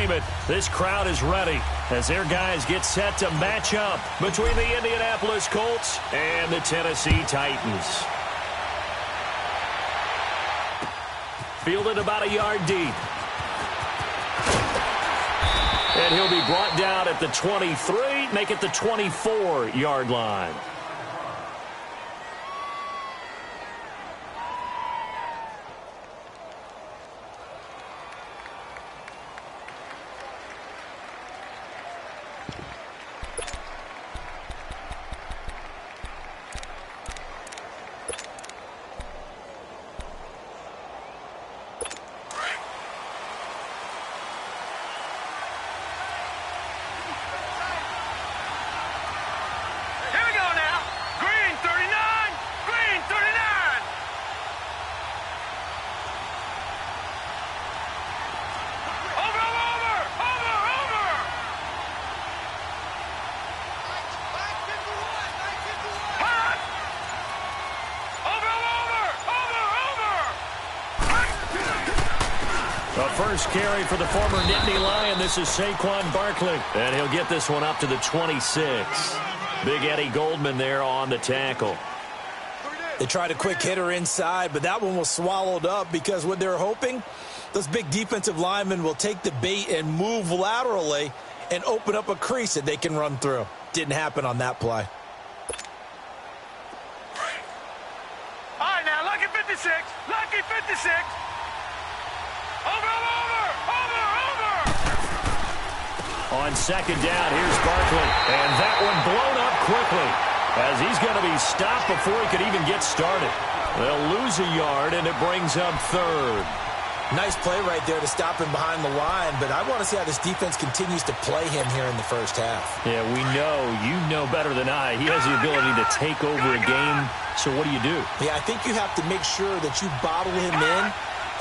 entertainment. This crowd is ready as their guys get set to match up between the Indianapolis Colts and the Tennessee Titans. Fielded about a yard deep. And he'll be brought down at the 23, make it the 24-yard line. The first carry for the former Nittany Lion. This is Saquon Barkley. And he'll get this one up to the 26. Big Eddie Goldman there on the tackle. They tried a quick hitter inside, but that one was swallowed up because what they're hoping, those big defensive linemen will take the bait and move laterally and open up a crease that they can run through. Didn't happen on that play. All right, now, lucky 56. Lucky 56. Over. On second down, here's Barkley. And that one blown up quickly as he's going to be stopped before he could even get started. They'll lose a yard, and it brings up third. Nice play right there to stop him behind the line, but I want to see how this defense continues to play him here in the first half. Yeah, we know. You know better than I. He has the ability to take over a game, so what do? Yeah, I think you have to make sure that you bottle him in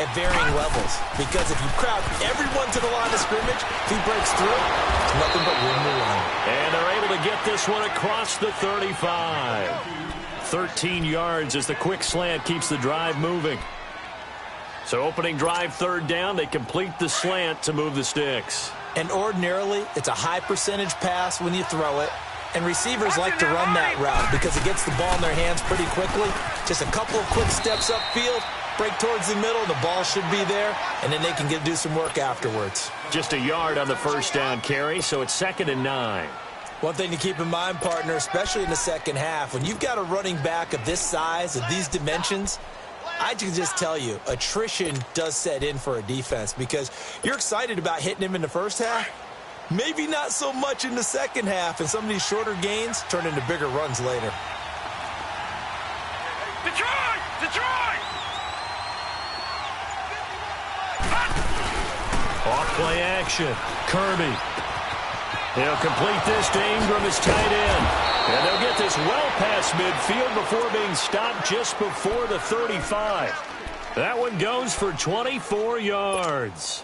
at varying levels, because if you crowd everyone to the line of scrimmage, if he breaks through, it's nothing but room to run. And they're able to get this one across the 35. 13 yards as the quick slant keeps the drive moving. So opening drive, third down, they complete the slant to move the sticks. And ordinarily, it's a high percentage pass when you throw it, and receivers like to run that route because it gets the ball in their hands pretty quickly. Just a couple of quick steps upfield, break towards the middle, the ball should be there, and then they can do some work afterwards. Just a yard on the first down carry, so it's 2nd and 9. One thing to keep in mind, partner, especially in the second half, when you've got a running back of this size, of these dimensions, I can just tell you, attrition does set in for a defense because you're excited about hitting him in the first half, maybe not so much in the second half, and some of these shorter gains turn into bigger runs later. Detroit! Off play action. Kirby. He'll complete this to Ingram as tight end. And they'll get this well past midfield before being stopped just before the 35. That one goes for 24 yards.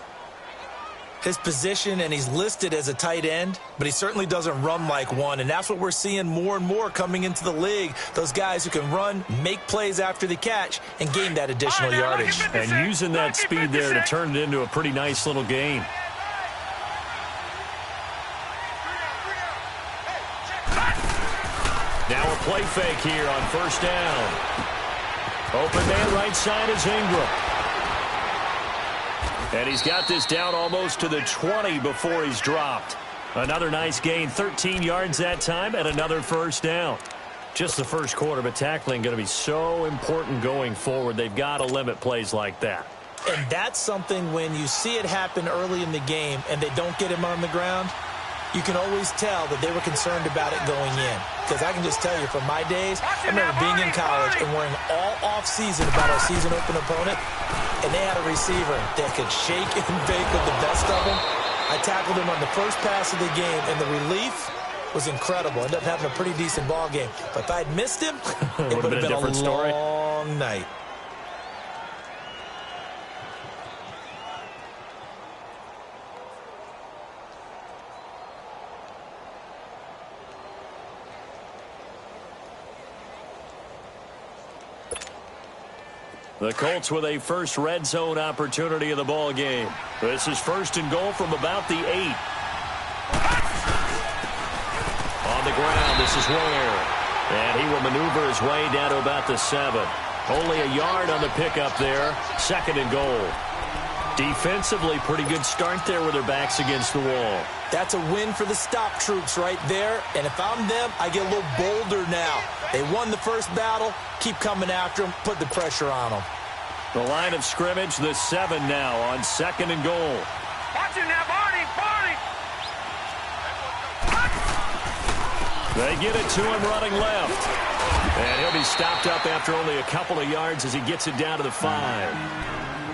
His position, and he's listed as a tight end, but he certainly doesn't run like one, and that's what we're seeing more and more coming into the league. Those guys who can run, make plays after the catch, and gain that additional yardage. And using that speed there to turn it into a pretty nice little game. Now a play fake here on first down. Open man right side is Ingram. And he's got this down almost to the 20 before he's dropped. Another nice gain, 13 yards that time, and another first down. Just the first quarter, but tackling going to be so important going forward. They've got to limit plays like that. And that's something when you see it happen early in the game and they don't get him on the ground, you can always tell that they were concerned about it going in. Because I can just tell you, from my days, I remember being in college and worrying all off-season about our season-open opponent, and they had a receiver that could shake and bake with the best of them. I tackled him on the first pass of the game, and the relief was incredible. Ended up having a pretty decent ball game. But if I'd missed him, it would have been a long night. The Colts with a first red zone opportunity in the ball game. This is 1st and goal from about the 8. On the ground, this is Ware. And he will maneuver his way down to about the 7. Only a yard on the pickup there. 2nd and goal. Defensively, pretty good start there with their backs against the wall. That's a win for the stop troops right there. And if I'm them, I get a little bolder now. They won the first battle. Keep coming after them. Put the pressure on them. The line of scrimmage, the 7 now on 2nd and goal. Watch it now, Barney, Barney. They get it to him running left. And he'll be stopped up after only a couple of yards as he gets it down to the 5.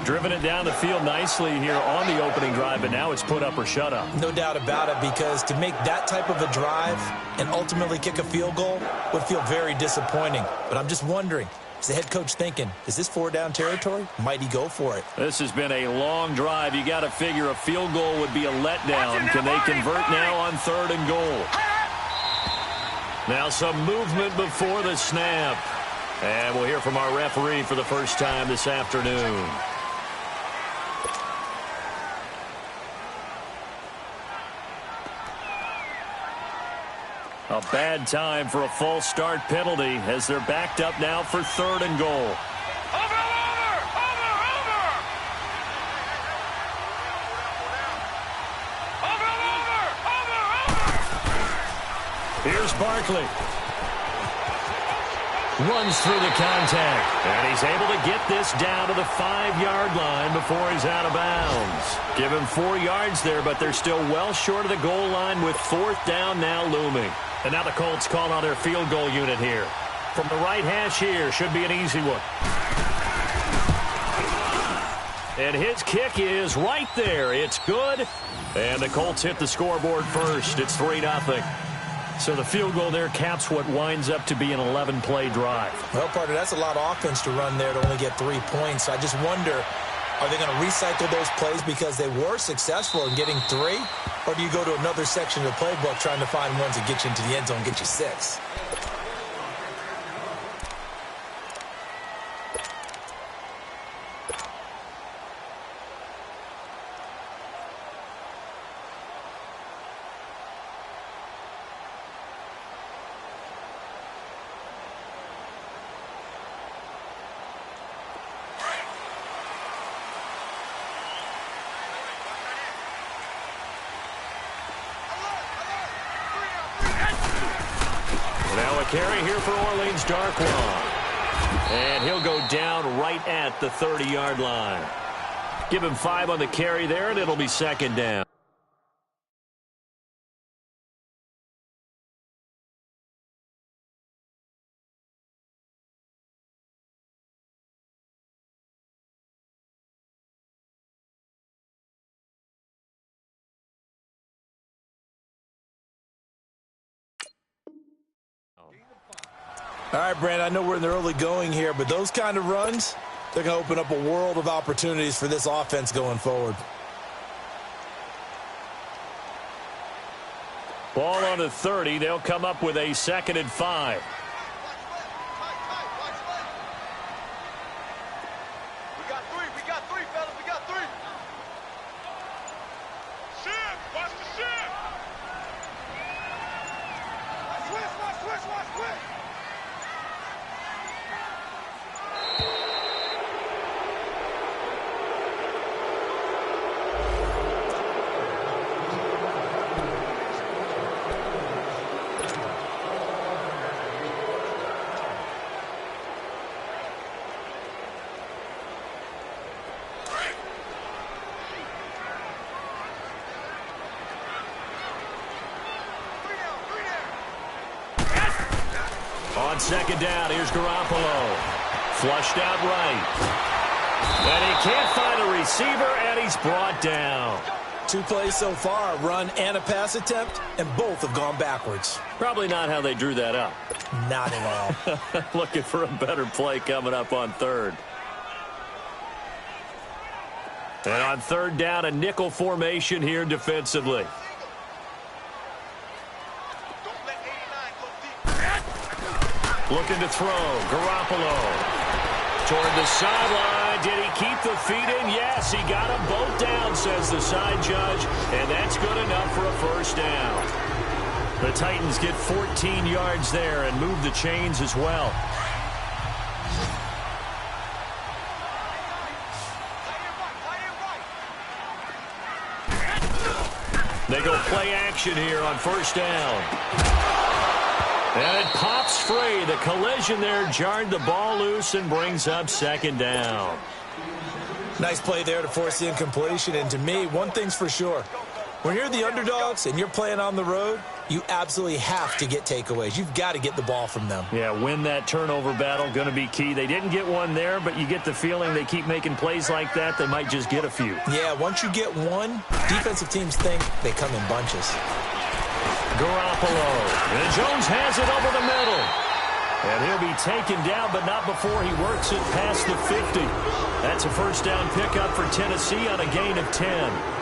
Driven it down the field nicely here on the opening drive, but now it's put up or shut up. No doubt about it, because to make that type of a drive and ultimately kick a field goal would feel very disappointing. But I'm just wondering, is the head coach thinking, is this 4-down territory? Might he go for it? This has been a long drive. You got to figure a field goal would be a letdown. Can they convert now on 3rd and goal? Now some movement before the snap. And we'll hear from our referee for the first time this afternoon. A bad time for a false start penalty as they're backed up now for 3rd and goal. Over. Here's Barkley. Runs through the contact. And he's able to get this down to the 5-yard line before he's out of bounds. Give him 4 yards there, but they're still well short of the goal line with 4th down now looming. And now the Colts call on their field goal unit here. From the right hash here, should be an easy one. And his kick is right there. It's good. And the Colts hit the scoreboard first. It's 3-0. So the field goal there caps what winds up to be an 11-play drive. Well, partner, that's a lot of offense to run there to only get 3 points. I just wonder, are they going to recycle those plays because they were successful in getting 3? Or do you go to another section of the playbook trying to find ones that get you into the end zone and get you 6? Now a carry here for Orleans, Darkwa. And he'll go down right at the 30-yard line. Give him 5 on the carry there, and it'll be 2nd down. All right, Brand, I know we're in the early going here, but those kind of runs, they're going to open up a world of opportunities for this offense going forward. Ball on the 30. They'll come up with a 2nd and 5. We got three, fellas. We got 3. Shit! Watch the shit! Watch switch! On 2nd down, here's Garoppolo. Flushed out right. And he can't find a receiver, and he's brought down. 2 plays so far, a run and a pass attempt, and both have gone backwards. Probably not how they drew that up. Not at all. Looking for a better play coming up on 3rd. And on 3rd down, a nickel formation here defensively. Looking to throw. Garoppolo. Toward the sideline. Did he keep the feet in? Yes, he got them both down, says the side judge. And that's good enough for a first down. The Titans get 14 yards there and move the chains as well. They go play action here on first down. And it pops free. The collision there jarred the ball loose and brings up second down. Nice play there to force the incompletion. And to me, one thing's for sure. When you're the underdogs and you're playing on the road, you absolutely have to get takeaways. You've got to get the ball from them. Yeah, win that turnover battle, going to be key. They didn't get one there, but you get the feeling they keep making plays like that, they might just get a few. Yeah, once you get one, defensive teams think they come in bunches. Garoppolo. And Jones has it over the middle. And he'll be taken down, but not before he works it past the 50. That's a first down pickup for Tennessee on a gain of 10.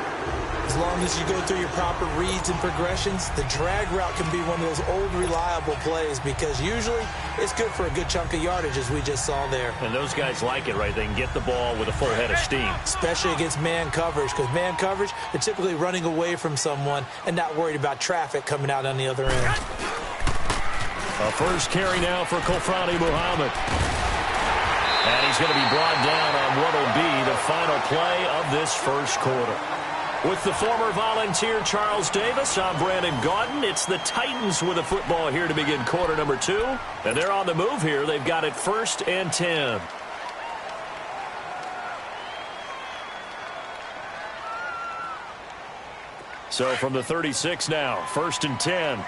As long as you go through your proper reads and progressions, the drag route can be one of those old reliable plays because usually it's good for a good chunk of yardage, as we just saw there. And those guys like it, right? They can get the ball with a full head of steam. Especially against man coverage, because man coverage, they're typically running away from someone and not worried about traffic coming out on the other end. A first carry now for Kofrani Muhammad. And he's going to be brought down on what will be the final play of this first quarter. With the former Volunteer Charles Davis, I'm Brandon Gaudin. It's the Titans with a football here to begin quarter number 2. And they're on the move here. They've got it 1st and 10. So from the 36 now, 1st and 10.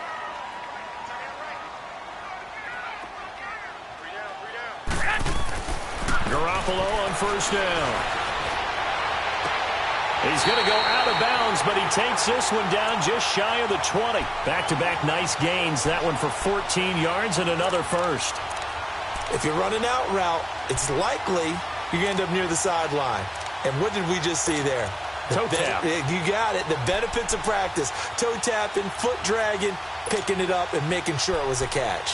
Garoppolo on first down. He's going to go out of bounds, but he takes this one down just shy of the 20. Back-to-back nice gains. That one for 14 yards and another first. If you're running out route, it's likely you're going to end up near the sideline. And what did we just see there? Toe tap. You got it. The benefits of practice. Toe tapping, foot dragging, picking it up, and making sure it was a catch.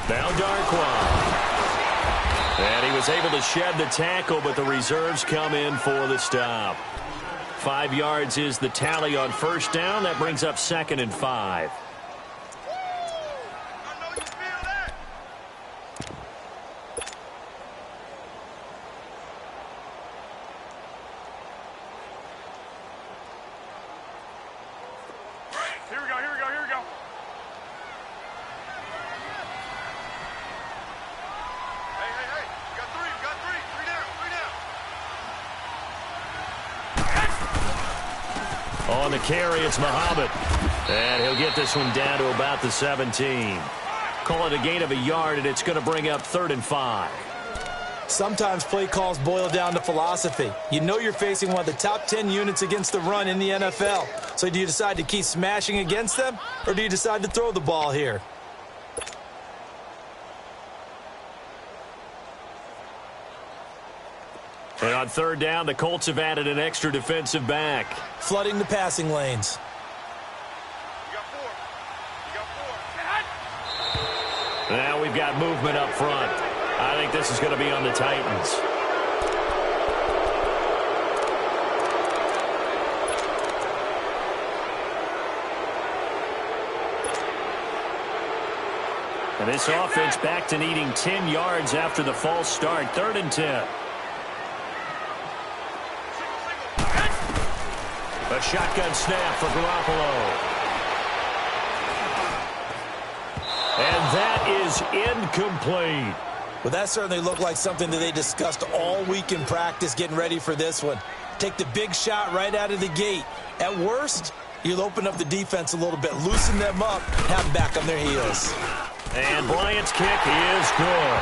Now Darquan. And he was able to shed the tackle, but the reserves come in for the stop. 5 yards is the tally on first down. That brings up 2nd and 5. On the carry, it's Muhammad. And he'll get this one down to about the 17. Call it a gain of a yard, and it's going to bring up 3rd and 5. Sometimes play calls boil down to philosophy. You know you're facing one of the top 10 units against the run in the NFL. So do you decide to keep smashing against them, or do you decide to throw the ball here? And on 3rd down, the Colts have added an extra defensive back. Flooding the passing lanes. Now we've got movement up front. I think this is going to be on the Titans. And this offense back to needing 10 yards after the false start. 3rd and 10. A shotgun snap for Garoppolo. And that is incomplete. Well, that certainly looked like something that they discussed all week in practice getting ready for this one. Take the big shot right out of the gate. At worst, you'll open up the defense a little bit, loosen them up, have them back on their heels. And Bryant's kick is good.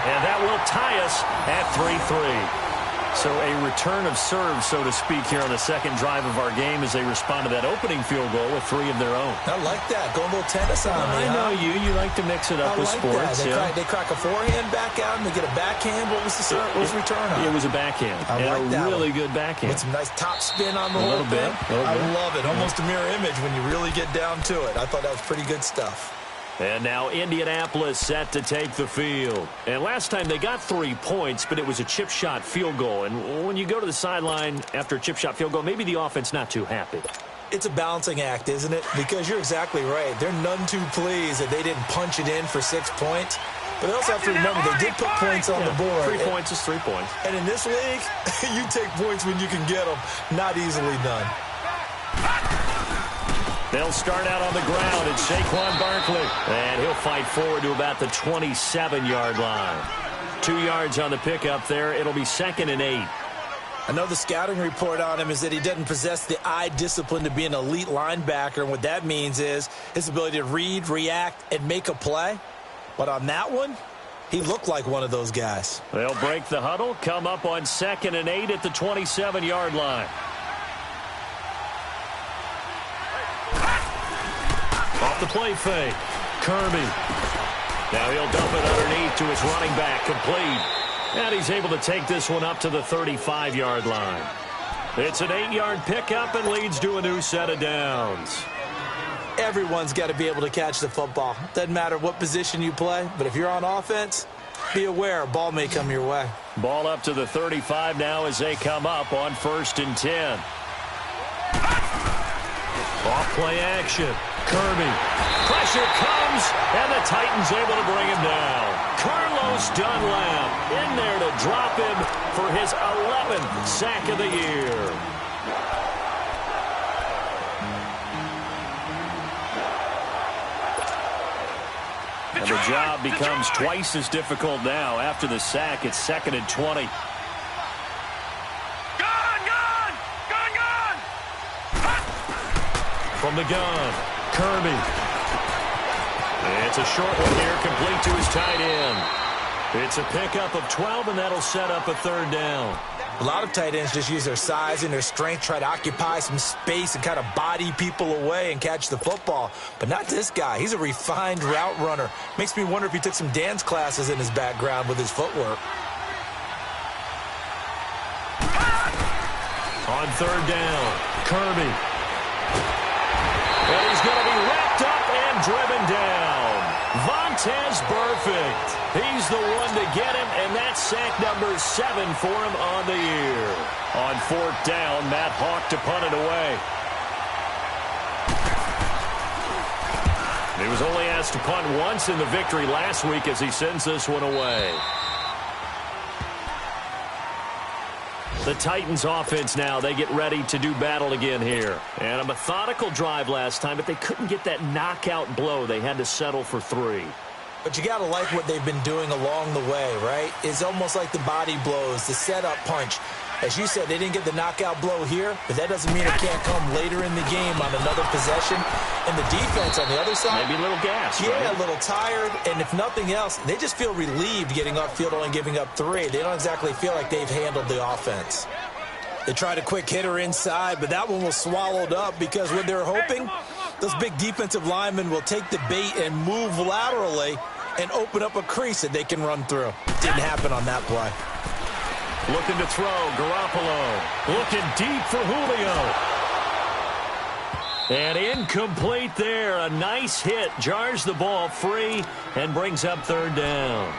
And that will tie us at 3-3. So a return of serve, so to speak, here on the second drive of our game as they respond to that opening field goal with 3 of their own. I like that. Go a little tennis on me, I know you. You like to mix it up with sports. They crack a forehand back out and they get a backhand. What was the serve? What was the return on? It was a backhand. I like that really one. Good backhand. With some nice top spin on the whole thing. I love it. Almost a mirror image when you really get down to it. I thought that was pretty good stuff. And now Indianapolis set to take the field. And last time they got 3 points, but it was a chip shot field goal. And when you go to the sideline after a chip shot field goal, maybe the offense not too happy. It's a balancing act, isn't it? Because you're exactly right. They're none too pleased that they didn't punch it in for 6 points. But they also have to remember they did put points on the board. 3 points is 3 points. And in this league, you take points when you can get them. Not easily done. They'll start out on the ground. It's Saquon Barkley. And he'll fight forward to about the 27-yard line. 2 yards on the pickup there. It'll be 2nd and 8. I know the scouting report on him is that he doesn't possess the eye discipline to be an elite linebacker. And what that means is his ability to read, react, and make a play. But on that one, he looked like one of those guys. They'll break the huddle, come up on 2nd and 8 at the 27-yard line. Off the play fake. Kirby. Now he'll dump it underneath to his running back. Complete. And he's able to take this one up to the 35-yard line. It's an 8-yard pickup and leads to a new set of downs. Everyone's got to be able to catch the football. Doesn't matter what position you play, but if you're on offense, be aware a ball may come your way. Ball up to the 35 now as they come up on 1st and 10. Off play action. Kirby. Pressure comes, and the Titans able to bring him down. Carlos Dunlap in there to drop him for his 11th sack of the year. And the job becomes twice as difficult now. After the sack, it's 2nd and 20. From the gun, Kirby. It's a short one here, complete to his tight end. It's a pickup of 12, and that'll set up a 3rd down. A lot of tight ends just use their size and their strength, try to occupy some space and kind of body people away and catch the football. But not this guy. He's a refined route runner. Makes me wonder if he took some dance classes in his background with his footwork. On 3rd down, Kirby. And he's going to be wrapped up and driven down. Vontaze Burfict. He's the one to get him, and that's sack number 7 for him on the year. On 4th down, Matt Hawk to punt it away. He was only asked to punt once in the victory last week as he sends this one away. The Titans offense now, they get ready to do battle again here. And a methodical drive last time, but they couldn't get that knockout blow. They had to settle for 3. But you got to like what they've been doing along the way, right? It's almost like the body blows, the setup punch. As you said, they didn't get the knockout blow here, but that doesn't mean it can't come later in the game on another possession. And the defense on the other side, maybe a little gas. Yeah, right? A little tired. And if nothing else, they just feel relieved getting upfield, only giving up 3. They don't exactly feel like they've handled the offense. They tried a quick hitter inside, but that one was swallowed up because what they're hoping, those big defensive linemen will take the bait and move laterally and open up a crease that they can run through. Didn't happen on that play. Looking to throw, Garoppolo. Looking deep for Julio. And incomplete there. A nice hit. Jars the ball free and brings up 3rd down.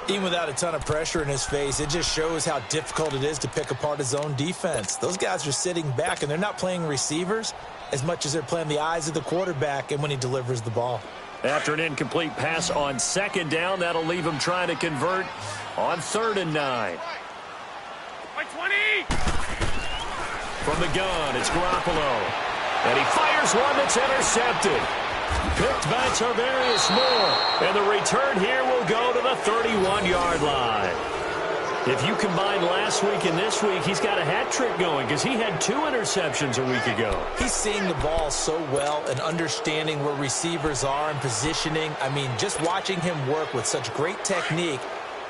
Even without a ton of pressure in his face, it just shows how difficult it is to pick apart his own defense. Those guys are sitting back, and they're not playing receivers as much as they're playing the eyes of the quarterback and when he delivers the ball. After an incomplete pass on 2nd down, that'll leave him trying to convert on 3rd and 9. 20. From the gun, it's Garoppolo. And he fires one that's intercepted. Picked by Tarvarius Moore. And the return here will go to the 31-yard line. If you combine last week and this week, he's got a hat trick going because he had 2 interceptions a week ago. He's seeing the ball so well and understanding where receivers are and positioning. I mean, just watching him work with such great technique,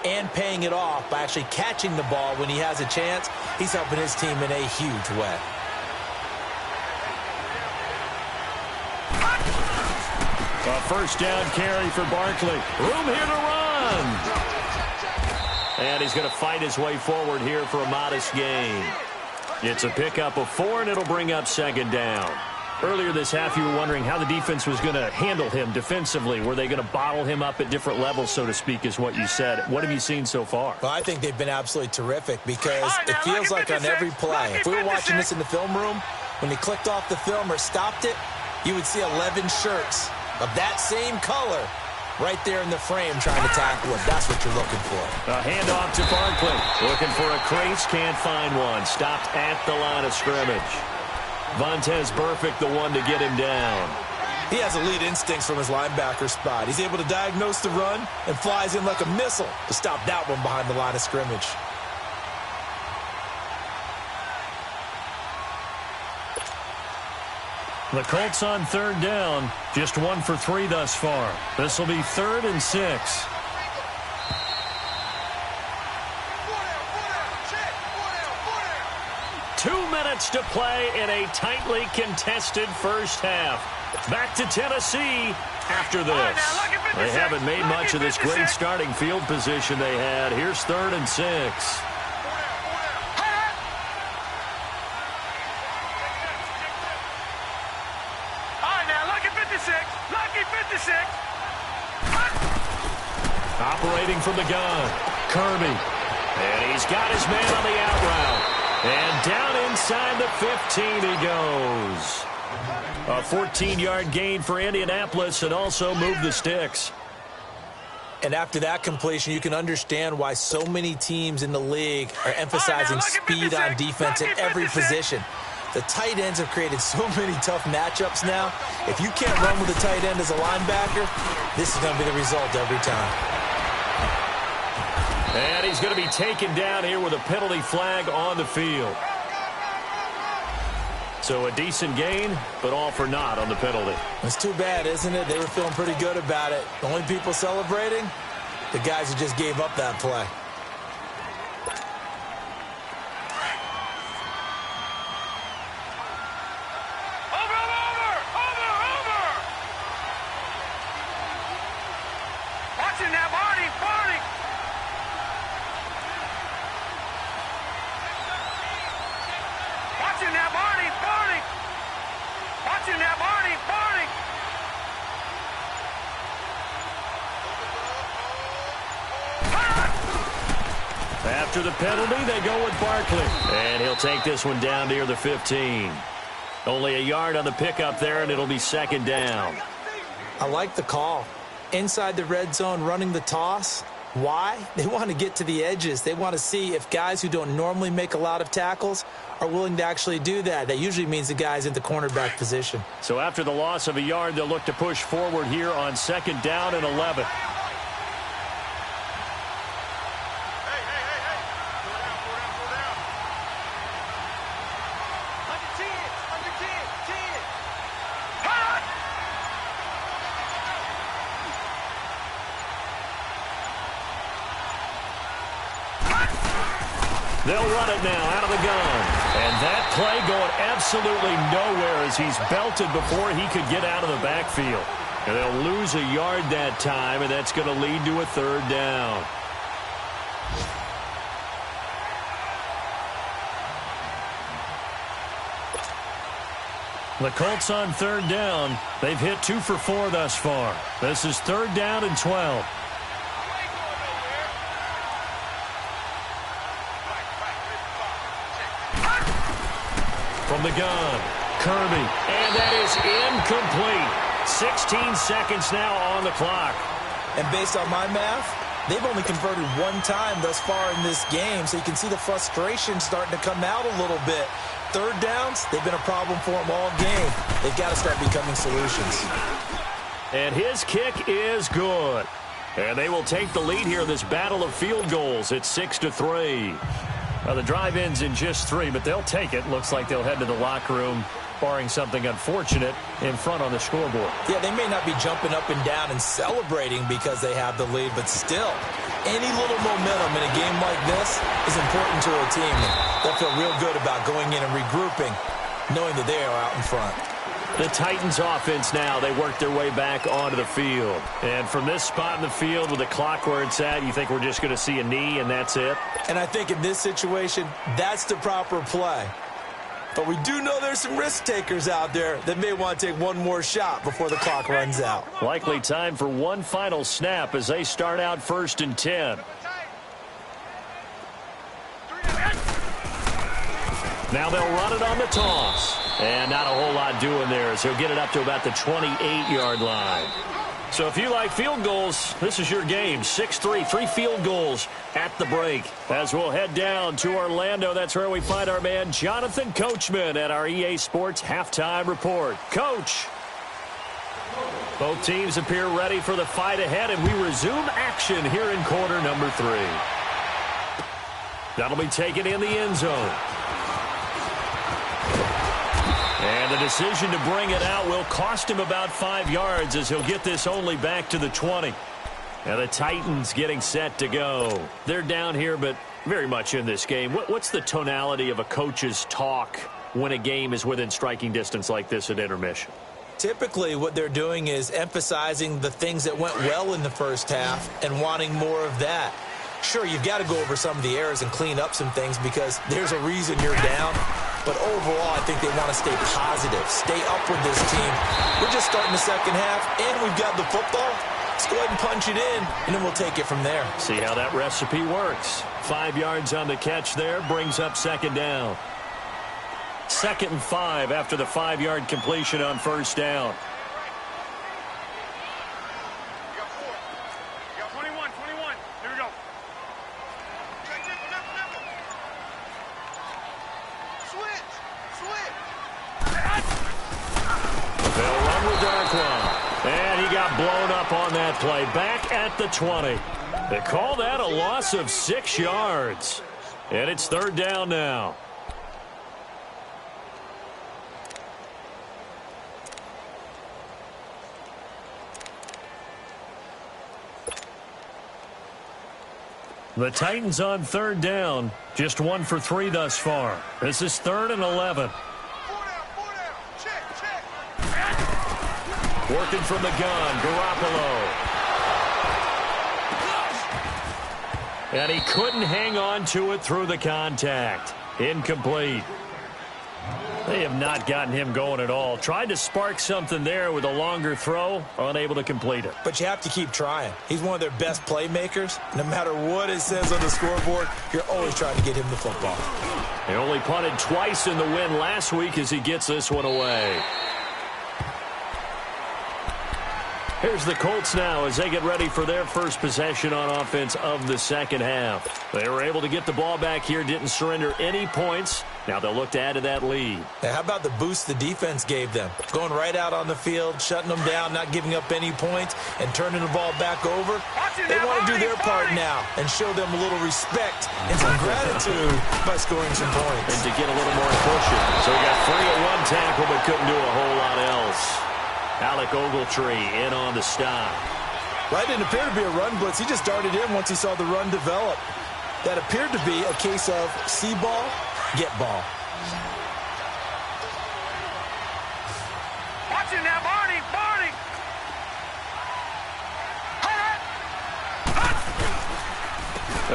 and paying it off by actually catching the ball when he has a chance. He's helping his team in a huge way. A first down carry for Barkley. Room here to run. And he's going to fight his way forward here for a modest gain. It's a pickup of 4, and it'll bring up second down. Earlier this half, you were wondering how the defense was going to handle him defensively. Were they going to bottle him up at different levels, so to speak, is what you said. What have you seen so far? Well, I think they've been absolutely terrific because it feels like on every play, if we were watching this in the film room, when he clicked off the film or stopped it, you would see 11 shirts of that same color right there in the frame trying to tackle him. That's what you're looking for. A handoff to Barkley. Looking for a crease, can't find one. Stopped at the line of scrimmage. Vontaze Burfict, the one to get him down. He has elite instincts from his linebacker spot. He's able to diagnose the run and flies in like a missile to stop that one behind the line of scrimmage. The Colts on third down, just 1 for 3 thus far. This will be 3rd and 6. To play in a tightly contested first half. Back to Tennessee after this. They haven't made much of this great starting field position they had. Here's 3rd and 6. All right, now, lucky 56. Lucky 56. Operating from the gun. Kirby. And he's got his man on the out route. And down inside the 15 he goes. A 14-yard gain for Indianapolis and also move the sticks. And after that completion, you can understand why so many teams in the league are emphasizing speed on defense in every position. The tight ends have created so many tough matchups now. If you can't run with a tight end as a linebacker, this is going to be the result every time. And he's going to be taken down here with a penalty flag on the field. So a decent gain, but all for naught on the penalty. It's too bad, isn't it? They were feeling pretty good about it. The only people celebrating, the guys who just gave up that play. Watching that body, body. Watching that body, body. Watching that body, body. After the penalty, they go with Barkley. And he'll take this one down near the 15. Only a yard on the pickup there, and it'll be second down. I like the call. Inside the red zone, running the toss. Why? They want to get to the edges. They want to see if guys who don't normally make a lot of tackles are willing to actually do that. That usually means the guy's in the cornerback position. So after the loss of a yard, they'll look to push forward here on second down and 11. They'll run it now out of the gun. And that play going absolutely nowhere as he's belted before he could get out of the backfield. And they'll lose a yard that time, and that's going to lead to a third down. The Colts on third down. They've hit 2 for 4 thus far. This is 3rd down and 12. From the gun, Kirby, and that is incomplete. 16 seconds now on the clock. And based on my math, they've only converted 1 time thus far in this game, so you can see the frustration starting to come out a little bit. Third downs, they've been a problem for them all game. They've got to start becoming solutions. And his kick is good. And they will take the lead here in this battle of field goals at 6-3. Well, the drive ends in just 3, but they'll take it. Looks like they'll head to the locker room, barring something unfortunate in front on the scoreboard. Yeah, they may not be jumping up and down and celebrating because they have the lead, but still, any little momentum in a game like this is important to a team. They'll feel real good about going in and regrouping, knowing that they are out in front. The Titans offense now, they work their way back onto the field. And from this spot in the field with the clock where it's at, you think we're just going to see a knee and that's it? And I think in this situation, that's the proper play. But we do know there's some risk takers out there that may want to take one more shot before the clock runs out. Likely time for one final snap as they start out 1st and 10. Now they'll run it on the toss. And not a whole lot doing there as he'll get it up to about the 28-yard line. So if you like field goals, this is your game. 6-3, 3 field goals at the break. As we'll head down to Orlando, that's where we find our man Jonathan Coachman at our EA Sports Halftime Report. Coach. Both teams appear ready for the fight ahead, and we resume action here in quarter number 3. That'll be taken in the end zone. And the decision to bring it out will cost him about 5 yards as he'll get this only back to the 20. Now the Titans getting set to go. They're down here, but very much in this game. What's the tonality of a coach's talk when a game is within striking distance like this at intermission? Typically, what they're doing is emphasizing the things that went well in the first half and wanting more of that. Sure, you've got to go over some of the errors and clean up some things because there's a reason you're down. But overall, I think they want to stay positive, stay up with this team. We're just starting the second half, and we've got the football. Let's go ahead and punch it in, and then we'll take it from there. See how that recipe works. 5 yards on the catch there, brings up 2nd down. 2nd and 5 after the 5-yard completion on 1st down. Blown up on that play. Back at the 20. They call that a loss of 6 yards. And it's 3rd down now. The Titans on 3rd down. Just 1 for 3 thus far. This is 3rd and 11. Working from the gun, Garoppolo. And he couldn't hang on to it through the contact. Incomplete. They have not gotten him going at all. Tried to spark something there with a longer throw, unable to complete it. But you have to keep trying. He's one of their best playmakers. No matter what it says on the scoreboard, you're always trying to get him the football. He only punted twice in the win last week as he gets this one away. Here's the Colts now as they get ready for their first possession on offense of the second half. They were able to get the ball back here, didn't surrender any points. Now they'll look to add to that lead. Now, how about the boost the defense gave them? Going right out on the field, shutting them down, not giving up any points, and turning the ball back over. They want to do their part now and show them a little respect and some gratitude by scoring some points. And to get a little more pushing. So he got free at one tackle but couldn't do a whole lot else. Alec Ogletree in on the stop. Well, it didn't appear to be a run blitz. He just darted in once he saw the run develop. That appeared to be a case of see ball, get ball. Watch it now, Barney! Barney!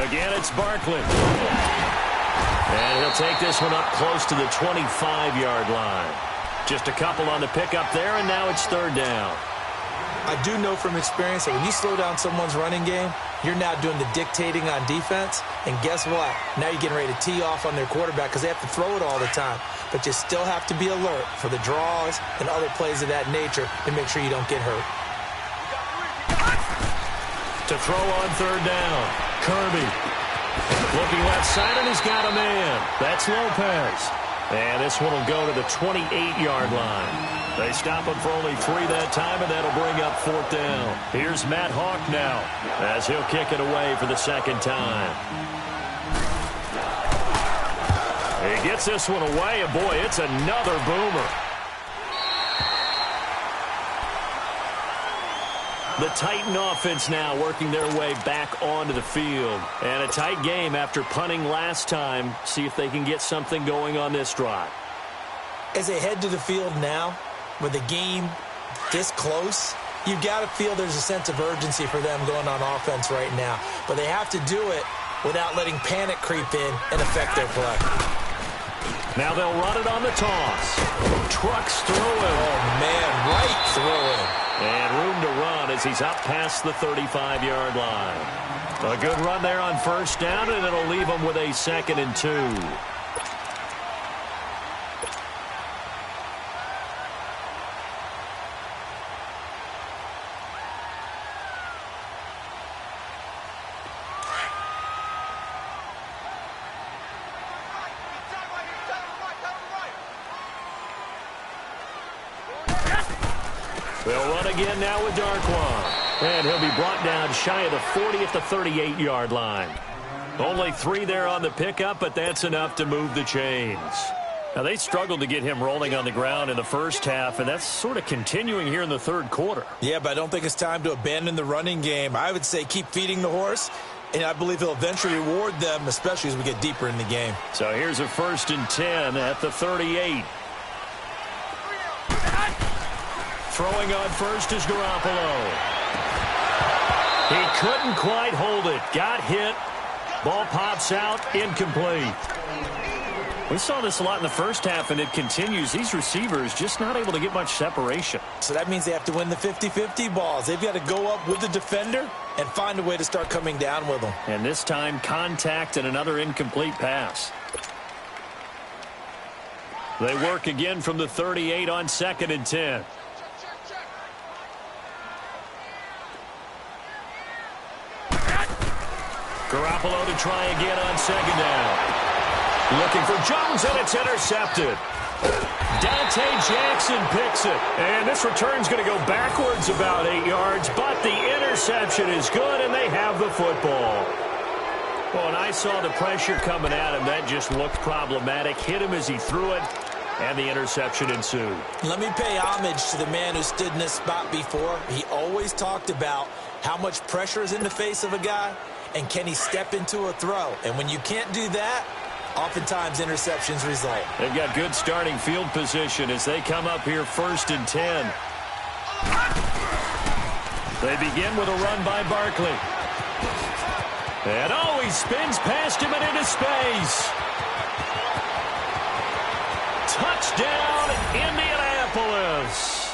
Again, it's Barkley. And he'll take this one up close to the 25-yard line. Just a couple on the pickup there, and now it's 3rd down. I do know from experience that when you slow down someone's running game, you're now doing the dictating on defense. And guess what? Now you're getting ready to tee off on their quarterback because they have to throw it all the time. But you still have to be alert for the draws and other plays of that nature to make sure you don't get hurt. To throw on 3rd down, Kirby. Looking left side, and he's got a man. That's Lopez. And this one will go to the 28-yard line. They stop him for only 3 that time, and that'll bring up 4th down. Here's Matt Hawk now as he'll kick it away for the second time. Gets this one away, and boy, it's another boomer. The Titan offense now working their way back onto the field. And a tight game after punting last time. See if they can get something going on this drive. As they head to the field now, with the game this close, you've got to feel there's a sense of urgency for them going on offense right now. But they have to do it without letting panic creep in and affect their play. Now they'll run it on the toss. Trucks through him. Oh, man, right through him. And room to run as he's up past the 35-yard line. A good run there on first down, and it'll leave him with a 2nd and 2. They'll run again now with Darkwan. And he'll be brought down shy of the 40 at the 38-yard line. Only 3 there on the pickup, but that's enough to move the chains. Now, they struggled to get him rolling on the ground in the first half, and that's sort of continuing here in the third quarter. Yeah, but I don't think it's time to abandon the running game. I would say keep feeding the horse, and I believe he'll eventually reward them, especially as we get deeper in the game. So here's a 1st and 10 at the 38. Throwing on first is Garoppolo. He couldn't quite hold it. Got hit. Ball pops out. Incomplete. We saw this a lot in the first half, and it continues. These receivers just not able to get much separation. So that means they have to win the 50-50 balls. They've got to go up with the defender and find a way to start coming down with them. And this time, contact and another incomplete pass. They work again from the 38 on 2nd and 10. Garoppolo to try again on 2nd down. Looking for Jones, and it's intercepted. Dante Jackson picks it. And this return's going to go backwards about 8 yards, but the interception is good, and they have the football. Well, and I saw the pressure coming at him. That just looked problematic. Hit him as he threw it, and the interception ensued. Let me pay homage to the man who stood in this spot before. He always talked about how much pressure is in the face of a guy, and can he step into a throw? And when you can't do that, oftentimes interceptions result. They've got good starting field position as they come up here 1st and 10. They begin with a run by Barkley. And oh, he spins past him and into space. Touchdown, Indianapolis.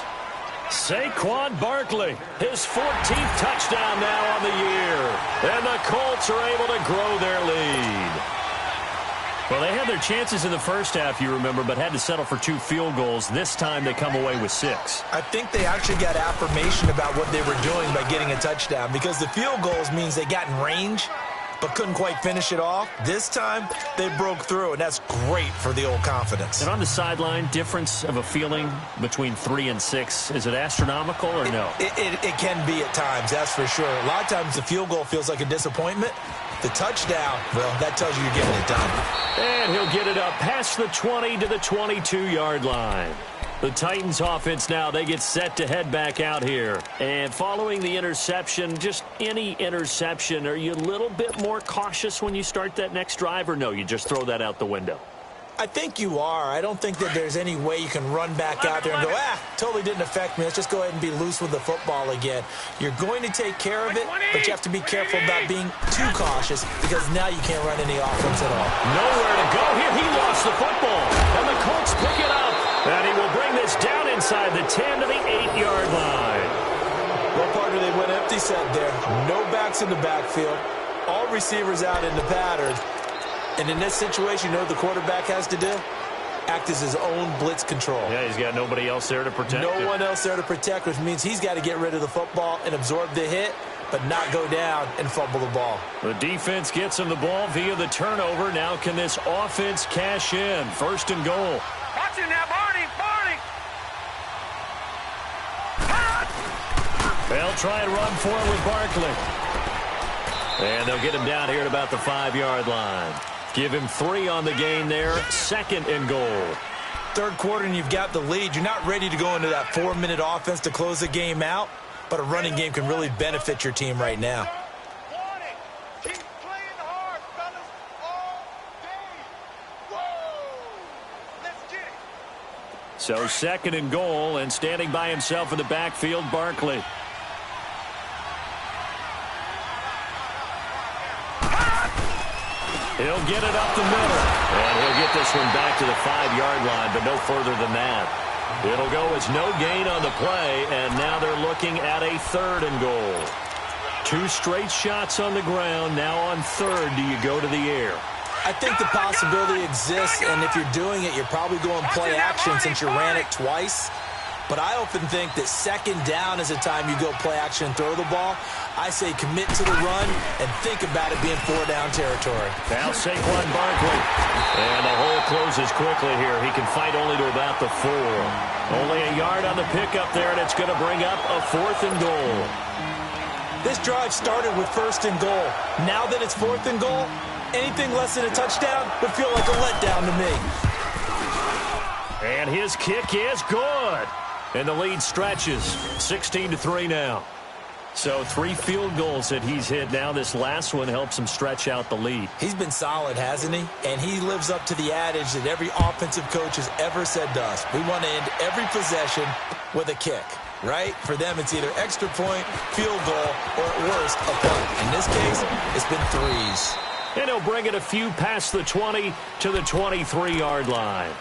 Saquon Barkley, his 14th touchdown now on the year. And the Colts are able to grow their lead. Well, they had their chances in the first half, you remember, but had to settle for 2 field goals. This time they come away with 6. I think they actually got affirmation about what they were doing by getting a touchdown, because the field goals means they got in range but couldn't quite finish it off. This time, they broke through, and that's great for the old confidence. And on the sideline, difference of a feeling between 3 and 6, is it astronomical or no? It can be at times, that's for sure. A lot of times the field goal feels like a disappointment. The touchdown, well, that tells you you're getting it done. And he'll get it up past the 20 to the 22-yard line. The Titans offense now, they get set to head back out here. And following the interception, just any interception, are you a little bit more cautious when you start that next drive, or no, you just throw that out the window? I think you are. I don't think that there's any way you can run back out there and go, totally didn't affect me. Let's just go ahead and be loose with the football again. You're going to take care of it, but you have to be careful about being too cautious, because now you can't run any offense at all. Nowhere to go here. He lost the football, and the Colts pick it up. And he will bring this down inside the 10 to the 8-yard line. Well, partner, they went empty set there. No backs in the backfield. All receivers out in the pattern. And in this situation, you know what the quarterback has to do? Act as his own blitz control. Yeah, he's got nobody else there to protect him. No one else there to protect, which means he's got to get rid of the football and absorb the hit, but not go down and fumble the ball. The defense gets him the ball via the turnover. Now can this offense cash in? 1st and goal. Watch it now, Barney. They'll try and run for it with Barkley. And they'll get him down here at about the 5-yard line. Give him 3 on the gain there. 2nd and goal. Third quarter and you've got the lead. You're not ready to go into that 4-minute offense to close the game out, but a running game can really benefit your team right now. Keep playing hard, fellas, all day. Whoa! Let's get it. So 2nd and goal, and standing by himself in the backfield, Barkley. He'll get it up the middle. And he'll get this one back to the 5-yard line, but no further than that. It'll go as no gain on the play, and now they're looking at a 3rd and goal. 2 straight shots on the ground. Now on 3rd, do you go to the air? I think the possibility exists, and if you're doing it, you're probably going play action since you ran it twice. But I often think that 2nd down is a time you go play action and throw the ball. I say commit to the run and think about it being 4-down territory. Now Saquon Barkley. And the hole closes quickly here. He can fight only to about the 4. Only a yard on the pickup there, and it's going to bring up a 4th and goal. This drive started with 1st and goal. Now that it's 4th and goal, anything less than a touchdown would feel like a letdown to me. And his kick is good. And the lead stretches. 16-3 now. So 3 field goals that he's hit now. This last one helps him stretch out the lead. He's been solid, hasn't he? And he lives up to the adage that every offensive coach has ever said to us. We want to end every possession with a kick, right? For them, it's either extra point, field goal, or at worst, a punt. In this case, it's been 3s. And he'll bring it a few past the 20 to the 23-yard line.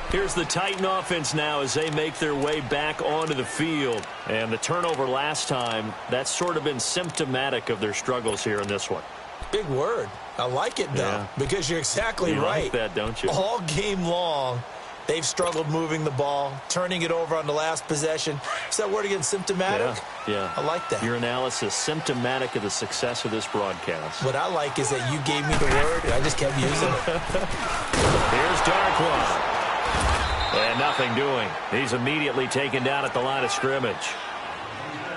Here's the Titan offense now as they make their way back onto the field. And the turnover last time, that's sort of been symptomatic of their struggles here in this one. Big word. I like it, though, because you're exactly you right. Like that, don't you? All game long, they've struggled moving the ball, turning it over on the last possession. Is that word again, symptomatic? Yeah. I like that. Your analysis, symptomatic of the success of this broadcast. What I like is that you gave me the word, and I just kept using it. Here's Darkwa. And nothing doing. He's immediately taken down at the line of scrimmage.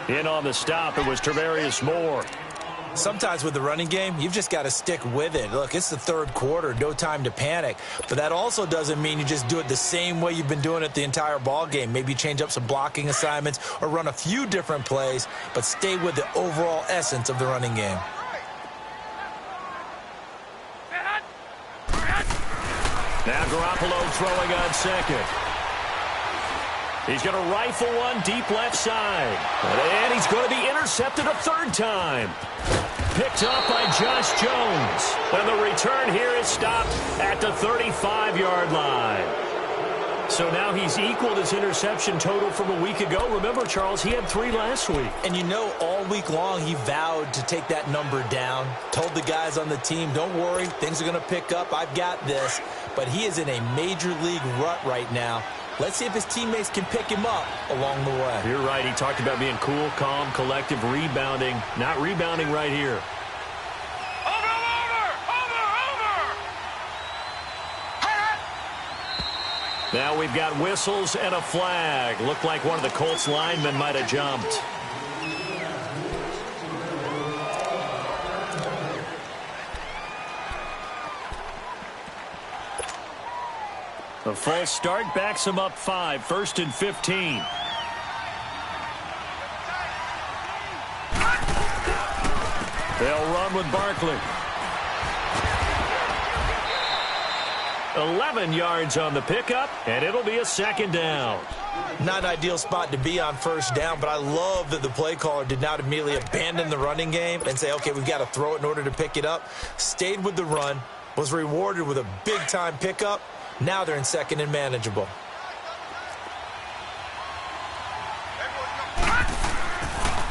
In on the stop, it was Tarvarius Moore. Sometimes with the running game, you've just got to stick with it. Look, it's the 3rd quarter, no time to panic. But that also doesn't mean you just do it the same way you've been doing it the entire ball game. Maybe change up some blocking assignments or run a few different plays, but stay with the overall essence of the running game. Now Garoppolo throwing on 2nd. He's going to rifle one deep left side. And he's going to be intercepted a 3rd time. Picked up by Josh Jones. And the return here is stopped at the 35-yard line. So now he's equaled his interception total from a week ago. Remember, Charles, he had 3 last week. And you know, all week long he vowed to take that number down. Told the guys on the team, don't worry, things are going to pick up. I've got this. But he is in a major league rut right now. Let's see if his teammates can pick him up along the way. You're right. He talked about being cool, calm, collective, rebounding. Not rebounding right here. Now we've got whistles and a flag. Looked like one of the Colts linemen might have jumped. The false start backs him up 5, 1st and 15. They'll run with Barkley. 11 yards on the pickup, and it'll be a 2nd down. Not an ideal spot to be on 1st down, but I love that the play caller did not immediately abandon the running game and say, okay, we've got to throw it in order to pick it up. Stayed with the run, was rewarded with a big-time pickup. Now they're in 2nd and manageable.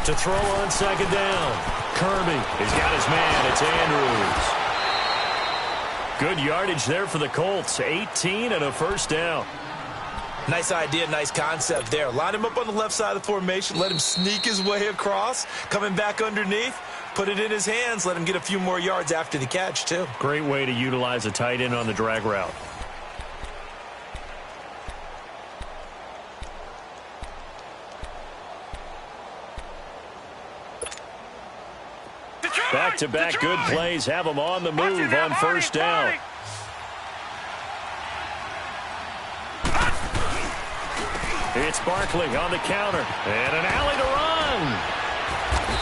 To throw on 2nd down. Kirby, he's got his man. It's Andrews. Good yardage there for the Colts. 18 and a 1st down. Nice idea, nice concept there. Line him up on the left side of the formation. Let him sneak his way across. Coming back underneath. Put it in his hands. Let him get a few more yards after the catch, too. Great way to utilize a tight end on the drag route. Back-to-back good plays have them on the move on 1st down. It's Barkley on the counter. And an alley to run.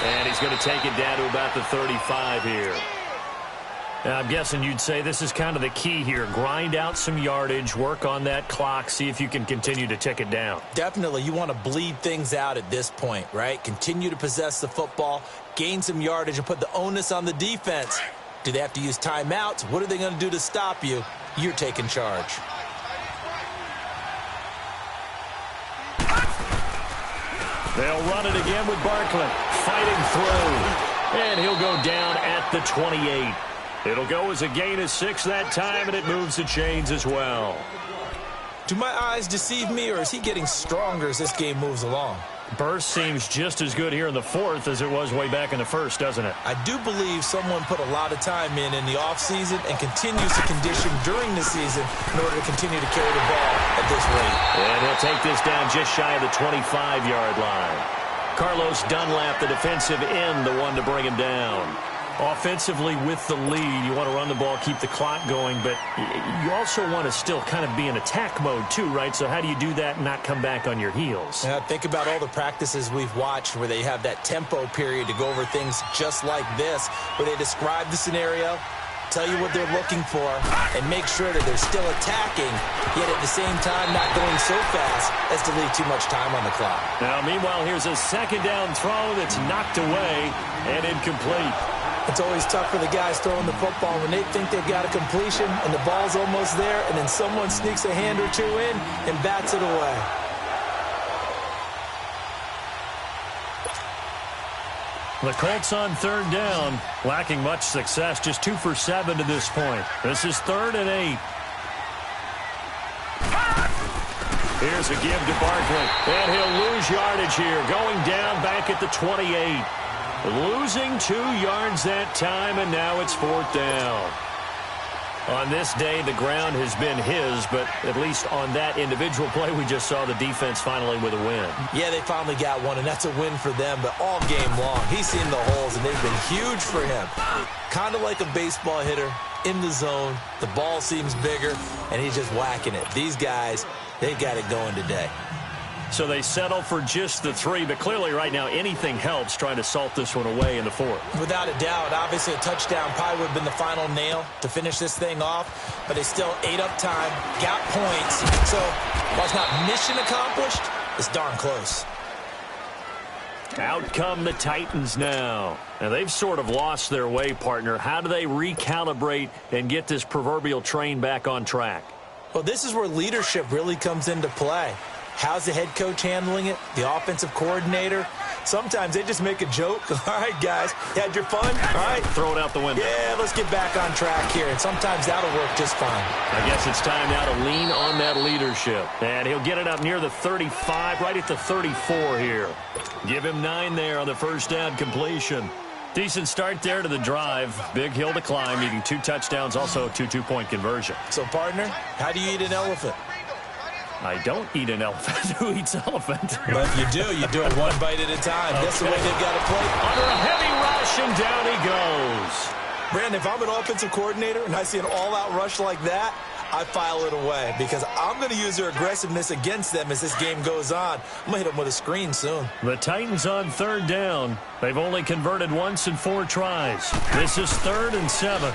And he's going to take it down to about the 35 here. Now, I'm guessing you'd say this is kind of the key here. Grind out some yardage, work on that clock, see if you can continue to tick it down. Definitely. You want to bleed things out at this point, right? Continue to possess the football, gain some yardage, and put the onus on the defense. Do they have to use timeouts? What are they going to do to stop you? You're taking charge. They'll run it again with Barkley. Fighting through. And he'll go down at the 28. It'll go as a gain of 6 that time, and it moves the chains as well. Do my eyes deceive me, or is he getting stronger as this game moves along? Burst seems just as good here in the fourth as it was way back in the first, doesn't it? I do believe someone put a lot of time in the offseason and continues to condition during the season in order to continue to carry the ball at this rate. And he'll take this down just shy of the 25-yard line. Carlos Dunlap, the defensive end, the one to bring him down. Offensively with the lead, you want to run the ball, keep the clock going, but you also want to still kind of be in attack mode too, right? So how do you do that and not come back on your heels? Yeah, think about all the practices we've watched where they have that tempo period to go over things just like this, where they describe the scenario, tell you what they're looking for, and make sure that they're still attacking, yet at the same time not going so fast as to leave too much time on the clock. Now, meanwhile, here's a second down throw that's knocked away and incomplete. It's always tough for the guys throwing the football when they think they've got a completion and the ball's almost there, and then someone sneaks a hand or two in and bats it away. The Colts on third down, lacking much success, just 2 for 7 to this point. This is 3rd and 8. Here's a give to Barkley, and he'll lose yardage here, going down back at the 28. Losing 2 yards that time, and now it's 4th down. On this day, the ground has been his, but at least on that individual play, we just saw the defense finally with a win. Yeah, they finally got one, and that's a win for them, but all game long, he's seen the holes, and they've been huge for him. Kind of like a baseball hitter in the zone. The ball seems bigger, and he's just whacking it. These guys, they got it going today. So they settle for just the 3, but clearly right now anything helps trying to salt this one away in the 4th. Without a doubt, obviously a touchdown probably would have been the final nail to finish this thing off, but they still ate up time, got points. So while it's not mission accomplished, it's darn close. Out come the Titans now. Now they've sort of lost their way, partner. How do they recalibrate and get this proverbial train back on track? Well, this is where leadership really comes into play. How's the head coach handling it? The offensive coordinator? Sometimes they just make a joke. All right, guys, you had your fun? All right. Throw it out the window. Yeah, let's get back on track here. And sometimes that'll work just fine. I guess it's time now to lean on that leadership. And he'll get it up near the 35, right at the 34 here. Give him 9 there on the first down completion. Decent start there to the drive. Big hill to climb, needing 2 touchdowns, also a 2-2-point conversion. So, partner, how do you eat an elephant? I don't eat an elephant. Who eats elephant? But you do. You do it one bite at a time. Okay. That's the way they've got to play. Under a heavy rush, and down he goes. Brandon, if I'm an offensive coordinator and I see an all-out rush like that, I file it away because I'm going to use their aggressiveness against them as this game goes on. I'm going to hit them with a screen soon. The Titans on third down. They've only converted once in 4 tries. This is 3rd and 7.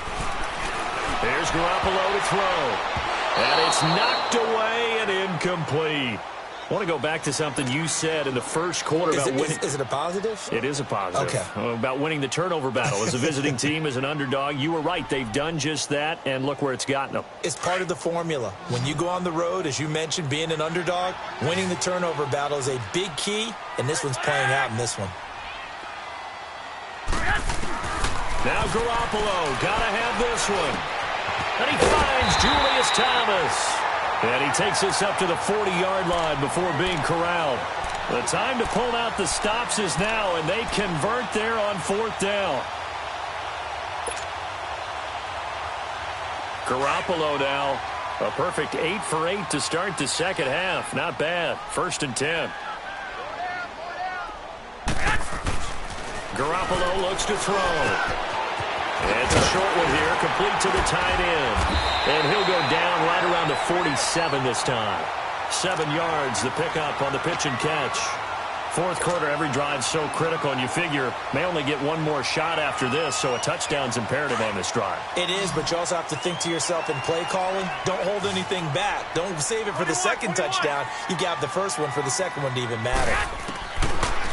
Here's Garoppolo to throw. And it's knocked away and incomplete. I want to go back to something you said in the first quarter about winning. Is it a positive? It is a positive. Okay. About winning the turnover battle as a visiting team, as an underdog. You were right. They've done just that, and look where it's gotten them. It's part of the formula. When you go on the road, as you mentioned, being an underdog, winning the turnover battle is a big key, and this one's playing out in this one. Now Garoppolo, gotta have this one. And he finds Julius Thomas. And he takes us up to the 40-yard line before being corralled. The time to pull out the stops is now, and they convert there on 4th down. Garoppolo now, a perfect 8 for 8 to start the second half. Not bad. 1st and 10. Garoppolo looks to throw. It's a short one here, complete to the tight end. And he'll go down right around the 47 this time. 7 yards, the pickup on the pitch and catch. Fourth quarter, every drive's so critical, and you figure may only get one more shot after this, so a touchdown's imperative on this drive. It is, but you also have to think to yourself in play calling, don't hold anything back. Don't save it for the second touchdown. You got the first one for the second one to even matter.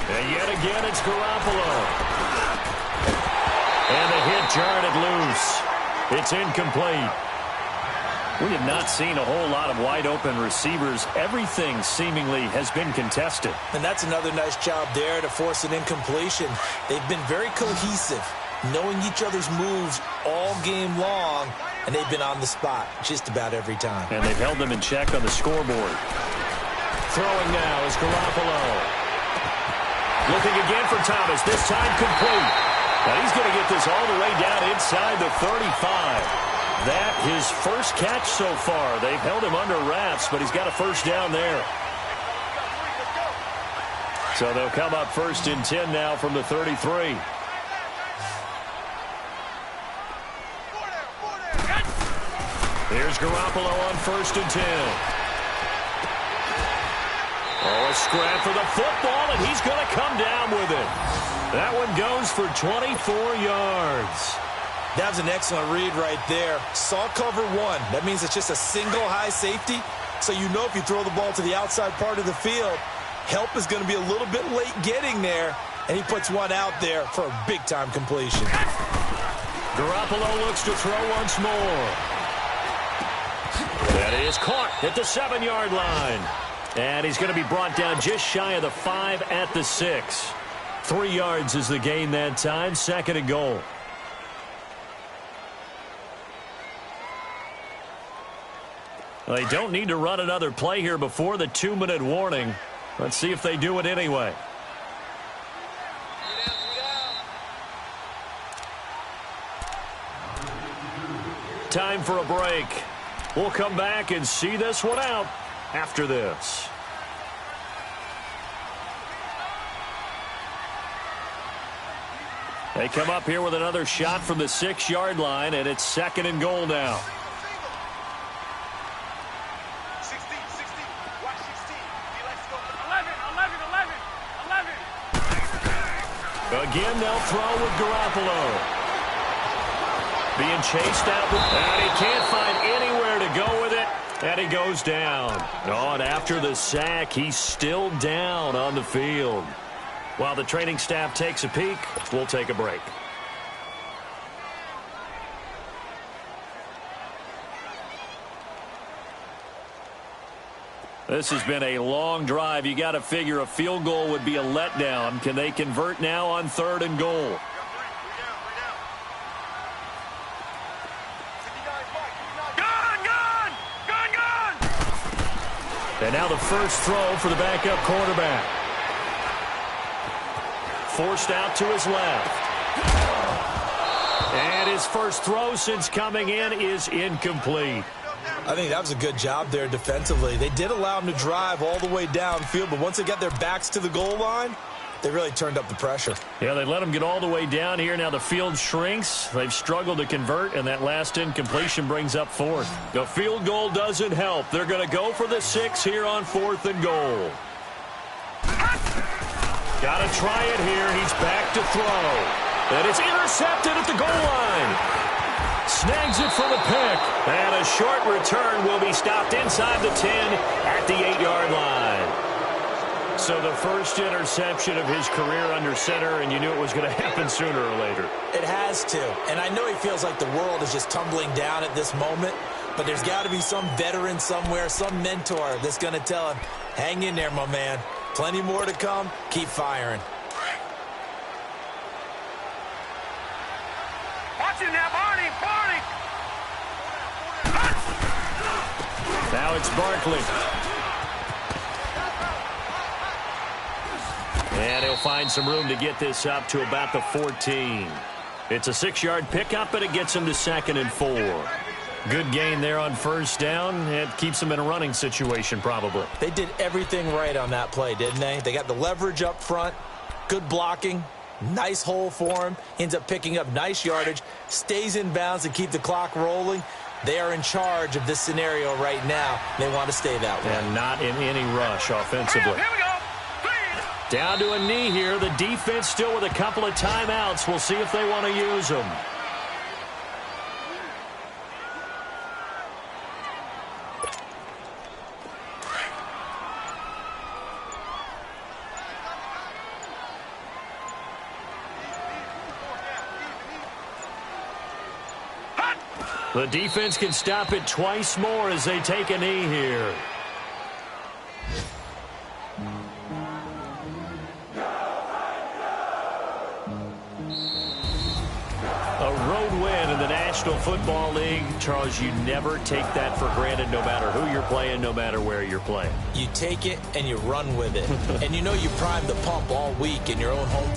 And yet again, it's Garoppolo. And the hit jarred it loose. It's incomplete. We have not seen a whole lot of wide-open receivers. Everything seemingly has been contested. And that's another nice job there to force an incompletion. They've been very cohesive, knowing each other's moves all game long, and they've been on the spot just about every time. And they've held them in check on the scoreboard. Throwing now is Garoppolo. Looking again for Thomas, this time complete. Now he's going to get this all the way down inside the 35. That his first catch so far. They've held him under wraps, but he's got a first down there. So they'll come up 1st and 10 now from the 33. Here's Garoppolo on 1st and 10. Oh, a scrap for the football, and he's going to come down with it. That one goes for 24 yards. That was an excellent read right there. Saw cover one. That means it's just a single high safety. So you know if you throw the ball to the outside part of the field, help is going to be a little bit late getting there. And he puts one out there for a big-time completion. Garoppolo looks to throw once more. That is caught at the 7-yard line. And he's going to be brought down just shy of the 5 at the 6. 3 yards is the gain that time. 2nd and goal. They don't need to run another play here before the 2-minute warning. Let's see if they do it anyway. Time for a break. We'll come back and see this one out after this. They come up here with another shot from the 6-yard line, and it's 2nd and goal now. Again, they'll throw with Garoppolo. Being chased out, and he can't find anywhere to go with it, and he goes down. Oh, and after the sack, he's still down on the field. While the training staff takes a peek, we'll take a break. This has been a long drive. You got to figure a field goal would be a letdown. Can they convert now on 3rd and goal? And now the first throw for the backup quarterback. Forced out to his left. And his first throw since coming in is incomplete. I think that was a good job there defensively. They did allow him to drive all the way downfield, but once they got their backs to the goal line, they really turned up the pressure. Yeah, they let him get all the way down here. Now the field shrinks. They've struggled to convert, and that last incompletion brings up 4th. The field goal doesn't help. They're going to go for the 6 here on 4th and goal. Got to try it here. He's back to throw. And it's intercepted at the goal line. Snags it for the pick. And a short return will be stopped inside the 10 at the 8-yard line. So the first interception of his career under center, and you knew it was going to happen sooner or later. It has to. And I know he feels like the world is just tumbling down at this moment, but there's got to be some veteran somewhere, some mentor that's going to tell him, hang in there, my man. Plenty more to come. Keep firing. Watch it now, Barney. Now it's Barkley. And he'll find some room to get this up to about the 14. It's a 6-yard pickup, and it gets him to 2nd and 4. Good gain there on first down. It keeps him in a running situation, probably. They did everything right on that play, didn't they? They got the leverage up front, good blocking, nice hole for him, ends up picking up nice yardage, stays in bounds to keep the clock rolling. They are in charge of this scenario right now. They want to stay that way. And not in any rush offensively. Here we go. Down to a knee here. The defense still with a couple of timeouts. We'll see if they want to use them. The defense can stop it twice more as they take a knee here. A road win in the National Football League. Charles, you never take that for granted no matter who you're playing, no matter where you're playing. You take it and you run with it. And you know you primed the pump all week in your own home.